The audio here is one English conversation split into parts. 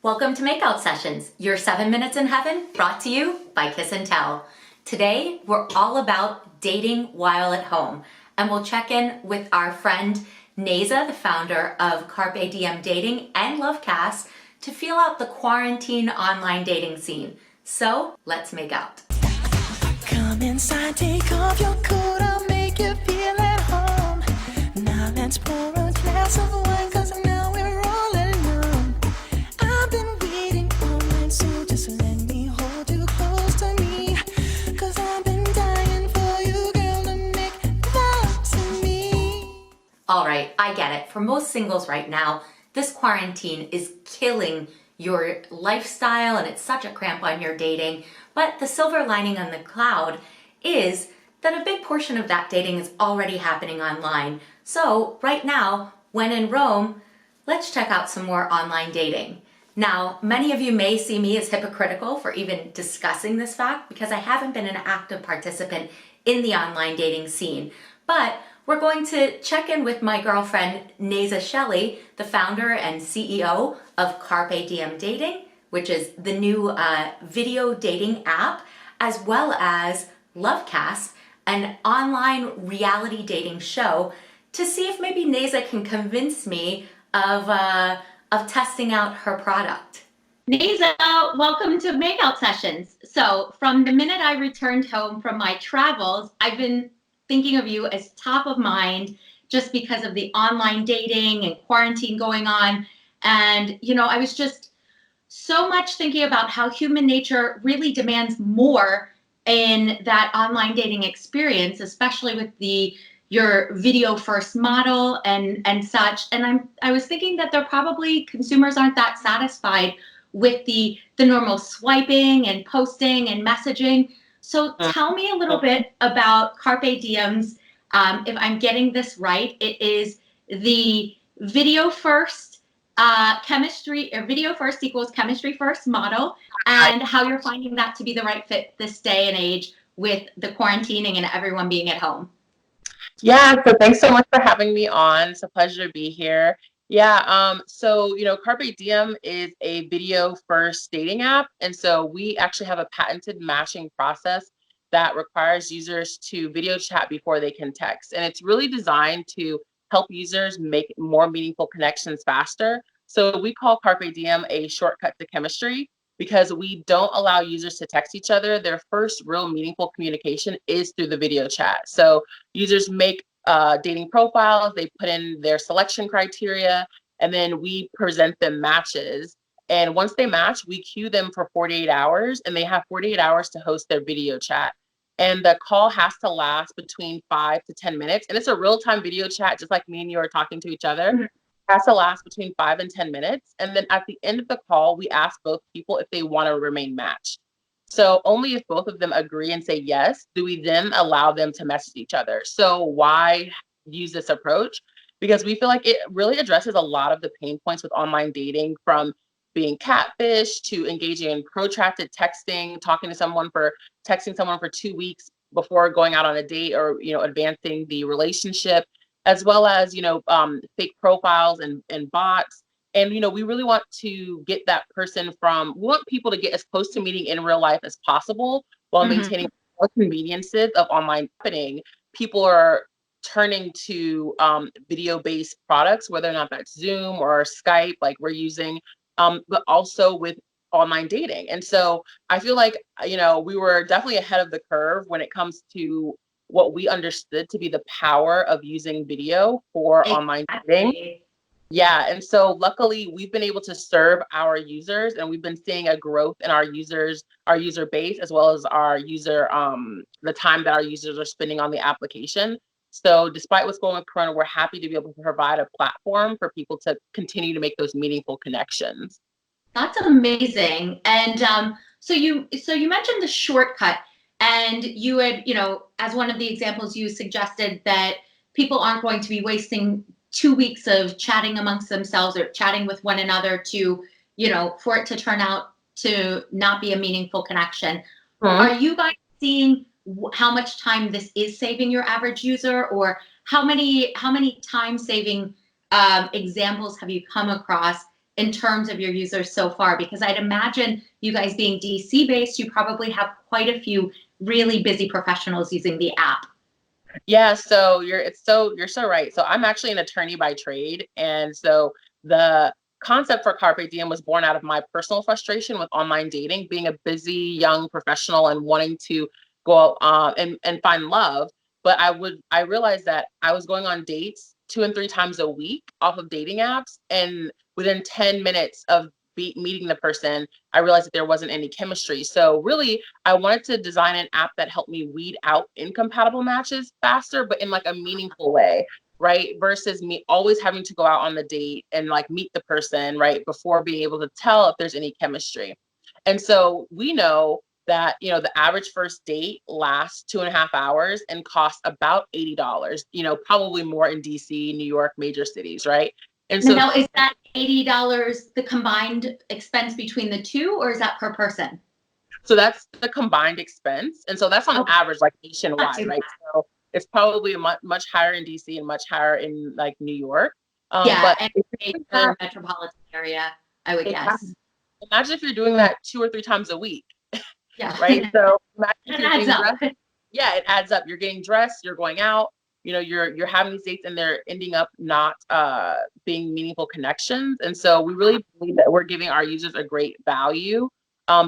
Welcome to Makeout Sessions, your 7 minutes in heaven, brought to you by Kiss and Tell. Today, we're all about dating while at home, and we'll check in with our friend Naza, the founder of CarpeDM Dating and Lovecast, to feel out the quarantine online dating scene. So, let's make out. Come inside, take off your coat, I'll make you feel at home. Now let's pour a glass of wine, 'cause now we're all alone. I've been waiting all night, so just let me hold you close to me, 'cause I've been dying for you, girl, to make love to me. All right, I get it. For most singles right now, this quarantine is killing your lifestyle and it's such a cramp on your dating. But the silver lining on the cloud is that a big portion of that dating is already happening online. So right now, when in Rome, let's check out some more online dating. Now, many of you may see me as hypocritical for even discussing this fact because I haven't been an active participant in the online dating scene. But we're going to check in with my girlfriend, Naza Shelley, the founder and CEO of CarpeDM Dating, which is the new video dating app, as well as Lovecast, an online reality dating show, to see if maybe Naza can convince me of testing out her product. Naza, welcome to Makeout Sessions. So from the minute I returned home from my travels, I've been thinking of you as top of mind just because of the online dating and quarantine going on. And, I was just so much thinking about how human nature really demands more in that online dating experience, especially with your video first model and such. And I was thinking that there probably consumers aren't that satisfied with the normal swiping and posting and messaging. So tell me a little bit about CarpeDM's, if I'm getting this right, it is the video first chemistry, or video first equals chemistry first model, and how you're finding that to be the right fit this day and age with the quarantining and everyone being at home. Yeah, so thanks so much for having me on. It's a pleasure to be here. Yeah, Carpe Diem is a video first dating app. And so we actually have a patented matching process that requires users to video chat before they can text. And it's really designed to help users make more meaningful connections faster. So we call Carpe Diem a shortcut to chemistry because we don't allow users to text each other. Their first real meaningful communication is through the video chat. So users make dating profiles, they put in their selection criteria, and then we present them matches. And once they match, we queue them for 48 hours, and they have 48 hours to host their video chat. And the call has to last between 5 to 10 minutes. And it's a real-time video chat, just like me and you are talking to each other. Mm-hmm. Has to last between 5 and 10 minutes. And then at the end of the call, we ask both people if they want to remain matched. So only if both of them agree and say yes, do we then allow them to message each other. So why use this approach? Because we feel like it really addresses a lot of the pain points with online dating, from being catfish to engaging in protracted texting, texting someone for 2 weeks before going out on a date or, advancing the relationship, as well as, fake profiles and bots. And, we really want to get that person we want people to get as close to meeting in real life as possible while maintaining all conveniences of online happening. People are turning to video-based products, whether or not that's Zoom or Skype, like we're using, but also with online dating. And so I feel like, we were definitely ahead of the curve when it comes to what we understood to be the power of using video for online dating. Yeah. And so luckily we've been able to serve our users, and we've been seeing a growth in our user base, as well as our the time that our users are spending on the application. So despite what's going on with Corona, we're happy to be able to provide a platform for people to continue to make those meaningful connections. That's amazing. And so you mentioned the shortcut, and you had, as one of the examples, you suggested that people aren't going to be wasting 2 weeks of chatting amongst themselves or chatting with one another to, for it to turn out to not be a meaningful connection. Mm-hmm. Are you guys seeing how much time this is saving your average user, or how many time saving examples have you come across in terms of your users so far? Because I'd imagine you guys being DC based, you probably have quite a few really busy professionals using the app. Yeah, so you're so right. So I'm actually an attorney by trade, and so the concept for Carpe Diem was born out of my personal frustration with online dating, being a busy young professional and wanting to go out and find love. But I realized that I was going on dates 2 and 3 times a week off of dating apps, and within 10 minutes of meeting the person, I realized that there wasn't any chemistry. So really, I wanted to design an app that helped me weed out incompatible matches faster, but in like a meaningful way, right? Versus me always having to go out on the date and like meet the person, right? Before being able to tell if there's any chemistry. And so we know that, the average first date lasts 2.5 hours and costs about $80, probably more in DC, New York, major cities, right? And so Now, is that $80 the combined expense between the two, or is that per person? So that's the combined expense. And so that's on Okay. average, like Not nationwide, too right? bad. So it's probably much higher in DC and much higher in like New York. Yeah, But and if a you're doing major that, metropolitan area, I would guess. exactly. Imagine if you're doing that 2 or 3 times a week, Yeah, right? So imagine if it you're adds getting up. dressed. Yeah, it adds up. You're getting dressed, you're going out, you're having these dates and they're ending up not being meaningful connections. And so we really believe that we're giving our users a great value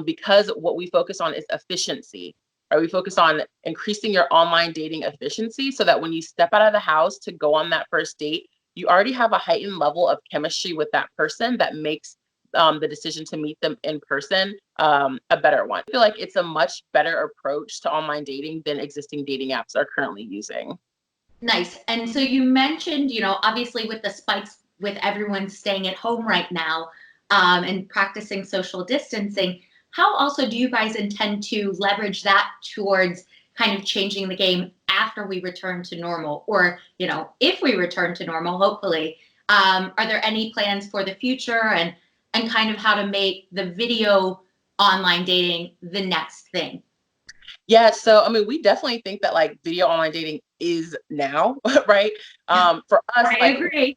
because what we focus on is efficiency. Right? We focus on increasing your online dating efficiency so that when you step out of the house to go on that first date, you already have a heightened level of chemistry with that person that makes the decision to meet them in person a better one. I feel like it's a much better approach to online dating than existing dating apps are currently using. Nice. And so you mentioned, obviously with the spikes with everyone staying at home right now, and practicing social distancing, how also do you guys intend to leverage that towards kind of changing the game after we return to normal? Or, if we return to normal, hopefully, are there any plans for the future and kind of how to make the video online dating the next thing? Yeah, so I mean, we definitely think that like video online dating is now, right? For us, I like agree.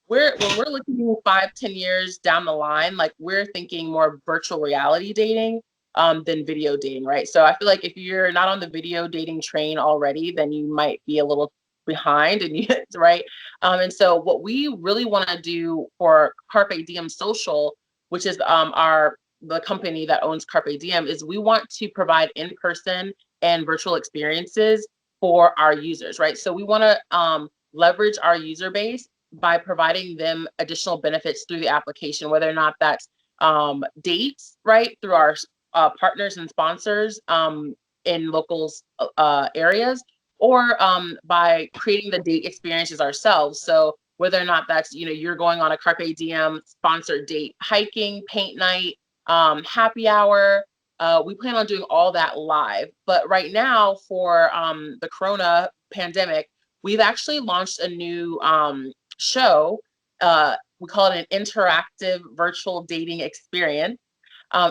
when we're looking 5, 10 years down the line, like we're thinking more virtual reality dating than video dating, right? So I feel like if you're not on the video dating train already, then you might be a little behind and you right. And so what we really want to do for Carpe Diem Social, which is our the company that owns Carpe Diem, is we want to provide in-person and virtual experiences for our users, right? So we want to leverage our user base by providing them additional benefits through the application, whether or not that's dates, right, through our partners and sponsors in local areas, or by creating the date experiences ourselves. So whether or not that's, you're going on a Carpe Diem sponsored date, hiking, paint night, happy hour. We plan on doing all that live. But right now, for the Corona pandemic, we've actually launched a new show. We call it an interactive virtual dating experience.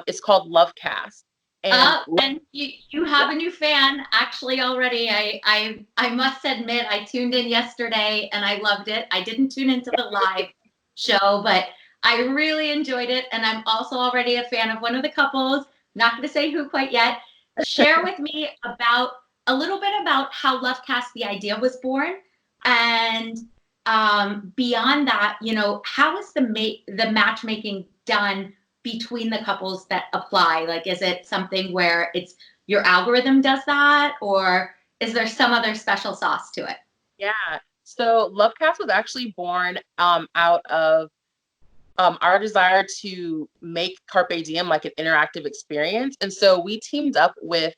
It's called Lovecast. And And you have a new fan actually already. I must admit I tuned in yesterday and I loved it. I didn't tune into the live show, but I really enjoyed it. And I'm also already a fan of one of the couples. Not going to say who quite yet. Share with me about a little bit about how Lovecast the idea was born, and beyond that, how is the matchmaking done between the couples that apply? Like, is it something where it's your algorithm does that, or is there some other special sauce to it? yeah, so Lovecast was actually born out of our desire to make Carpe Diem like an interactive experience. And so we teamed up with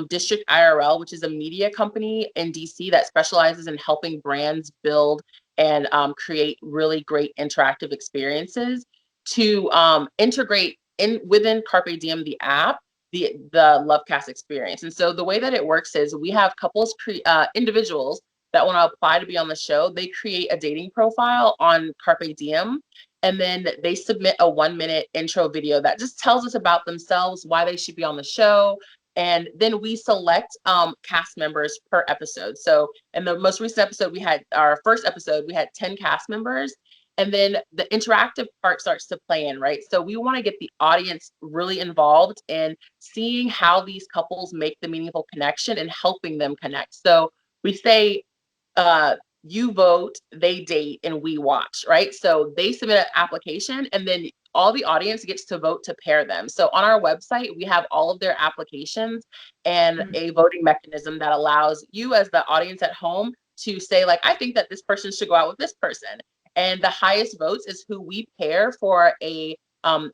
District IRL, which is a media company in DC that specializes in helping brands build and create really great interactive experiences to integrate in within Carpe Diem, the app, the Lovecast experience. And so the way that it works is we have individuals that want to apply to be on the show. They create a dating profile on Carpe Diem, and then they submit a 1 minute intro video that just tells us about themselves, why they should be on the show. And then we select cast members per episode. So in the most recent episode, our first episode, we had 10 cast members. And then the interactive part starts to play in, right? So we want to get the audience really involved in seeing how these couples make the meaningful connection and helping them connect. So we say, you vote, they date, and we watch, right? So they submit an application, and then all the audience gets to vote to pair them. So on our website, we have all of their applications and a voting mechanism that allows you as the audience at home to say, like, I think that this person should go out with this person. And the highest votes is who we pair for a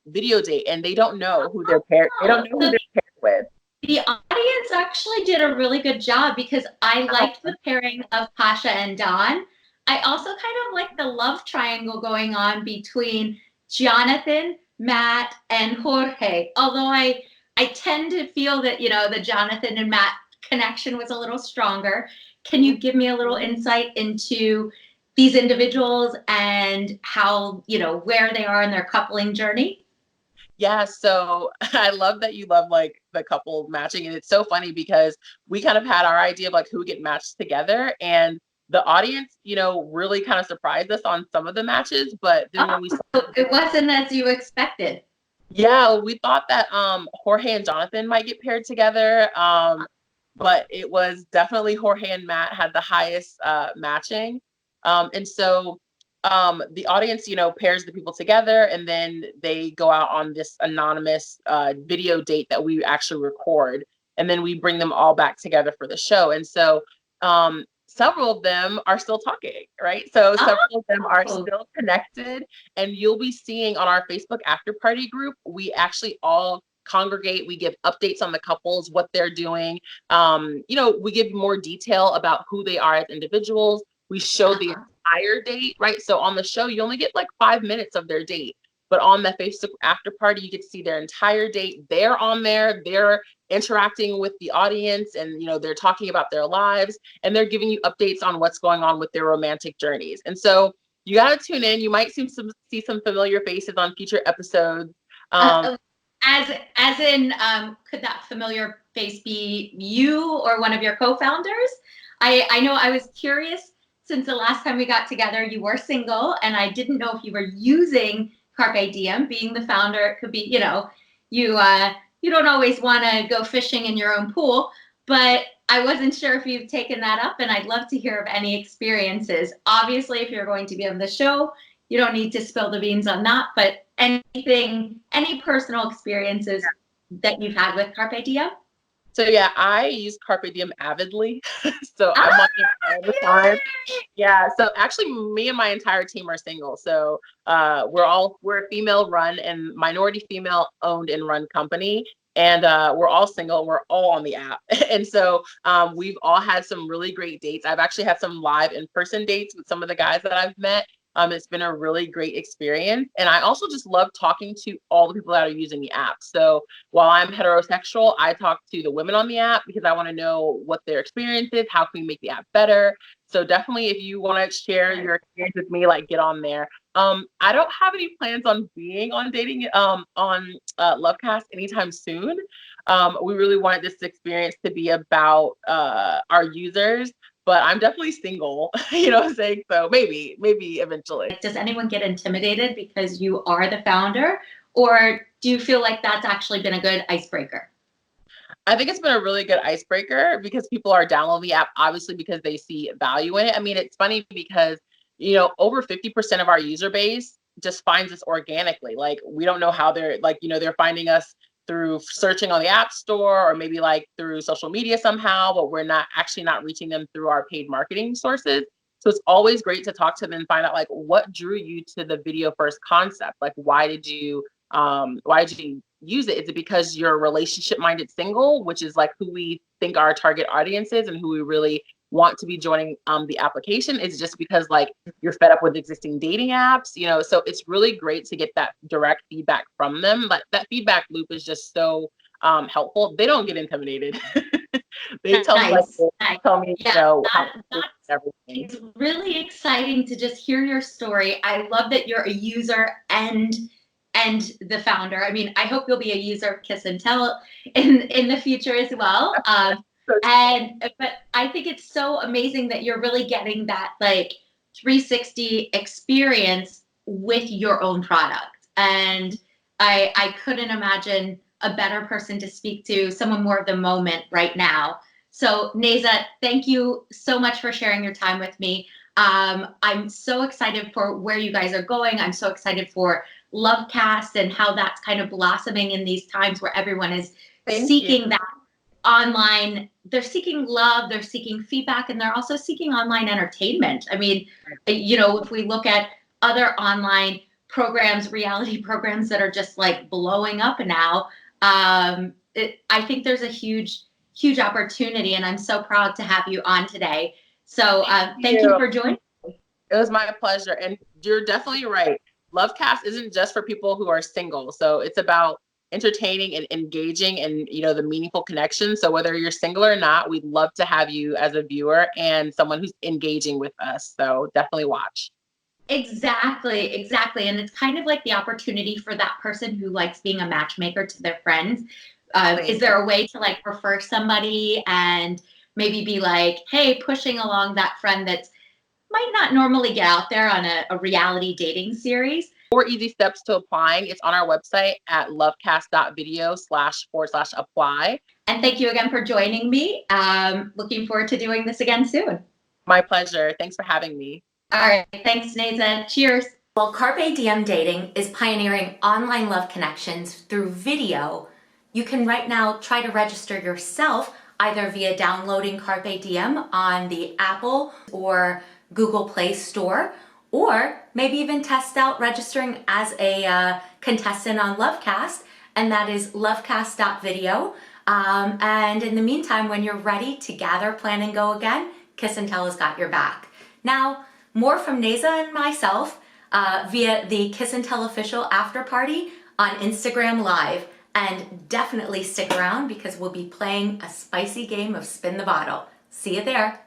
video date, and they don't know who they're paired. They don't know who So they're paired with. the audience actually did a really good job because I liked the pairing of Pasha and Don. I also kind of like the love triangle going on between Jonathan, Matt, and Jorge. Although I tend to feel that, the Jonathan and Matt connection was a little stronger. Can you give me a little insight into these individuals and how, where they are in their coupling journey? Yeah, so I love that you love like the couple matching. And it's so funny because we kind of had our idea of like who would get matched together. And the audience, really kind of surprised us on some of the matches. But then when we It wasn't as you expected. Yeah, we thought that Jorge and Jonathan might get paired together. But it was definitely Jorge and Matt had the highest matching. And so the audience, pairs the people together, and then they go out on this anonymous video date that we actually record. And then we bring them all back together for the show. And so several of them are still talking, right? So several of them are still connected. And you'll be seeing on our Facebook after party group, we actually all congregate. We give updates on the couples, what they're doing. We give more detail about who they are as individuals. We show the entire date, right? So on the show, you only get like 5 minutes of their date. But on the Facebook after party, you get to see their entire date. They're on there. They're interacting with the audience, and they're talking about their lives, and they're giving you updates on what's going on with their romantic journeys. And so you got to tune in. You might see some familiar faces on future episodes. As in, could that familiar face be you or one of your co-founders? I know I was curious since the last time we got together, you were single, and I didn't know if you were using Carpe Diem. Being the founder, it could be, you don't always want to go fishing in your own pool, but I wasn't sure if you've taken that up, and I'd love to hear of any experiences. Obviously, if you're going to be on the show, you don't need to spill the beans on that, but any personal experiences that you've had with Carpe Diem? So yeah, I use Carpe Diem avidly. So I'm on it all the time. Yeah. So actually me and my entire team are single. So we're a female run and minority female owned and run company. And we're all single and we're all on the app. And so we've all had some really great dates. I've actually had some live in-person dates with some of the guys that I've met. It's been a really great experience. And I also just love talking to all the people that are using the app. So while I'm heterosexual, I talk to the women on the app because I want to know what their experience is, how can we make the app better. So definitely if you want to share your experience with me, like get on there. I don't have any plans on being on dating on Lovecast anytime soon. We really wanted this experience to be about our users. But I'm definitely single, you know what I'm saying? So maybe eventually. Does anyone get intimidated because you are the founder? Or do you feel like that's actually been a good icebreaker? I think it's been a really good icebreaker because people are downloading the app, obviously, because they see value in it. I mean, it's funny because, over 50% of our user base just finds us organically. Like, we don't know how they're they're finding us through searching on the app store or maybe like through social media somehow, but we're not reaching them through our paid marketing sources. So it's always great to talk to them and find out like what drew you to the video first concept. Like why did you use it? Is it because you're a relationship minded single, which is like who we think our target audience is and who we really want to be joining the application? Is just because like you're fed up with existing dating apps, so it's really great to get that direct feedback from them. But that feedback loop is just so helpful. They don't get intimidated. They tell me tell me, everything. It's really exciting to just hear your story. I love that you're a user and the founder. I mean, I hope you'll be a user of Kiss and Tell in the future as well. But I think it's so amazing that you're really getting that like 360 experience with your own product. And I couldn't imagine a better person to speak to, someone more of the moment right now. So Naza, thank you so much for sharing your time with me. I'm so excited for where you guys are going. I'm so excited for Lovecast and how that's kind of blossoming in these times where everyone is seeking that online. They're seeking love, they're seeking feedback, and they're also seeking online entertainment. I mean, if we look at other online programs, reality programs that are just like blowing up now, I think there's a huge opportunity, and I'm so proud to have you on today. So thank you for joining. It was my pleasure. And you're definitely right. Lovecast isn't just for people who are single. So it's about entertaining and engaging and, the meaningful connection. So whether you're single or not, we'd love to have you as a viewer and someone who's engaging with us. So definitely watch. Exactly. And it's kind of like the opportunity for that person who likes being a matchmaker to their friends. Is there a way to like refer somebody and maybe be like, hey, pushing along that friend that's might not normally get out there on a reality dating series? 4 easy steps to applying. It's on our website at lovecast.video//apply. And thank you again for joining me. Looking forward to doing this again soon. My pleasure. Thanks for having me. All right. Thanks, Naza. Cheers. While CarpeDM Dating is pioneering online love connections through video, you can right now try to register yourself either via downloading CarpeDM on the Apple or Google Play Store, or maybe even test out registering as a contestant on Lovecast, and that is lovecast.video. And in the meantime, when you're ready to gather, plan, and go again, Kiss and Tell has got your back. Now, more from Naza and myself via the Kiss and Tell official after party on Instagram Live. And definitely stick around because we'll be playing a spicy game of Spin the Bottle. See you there.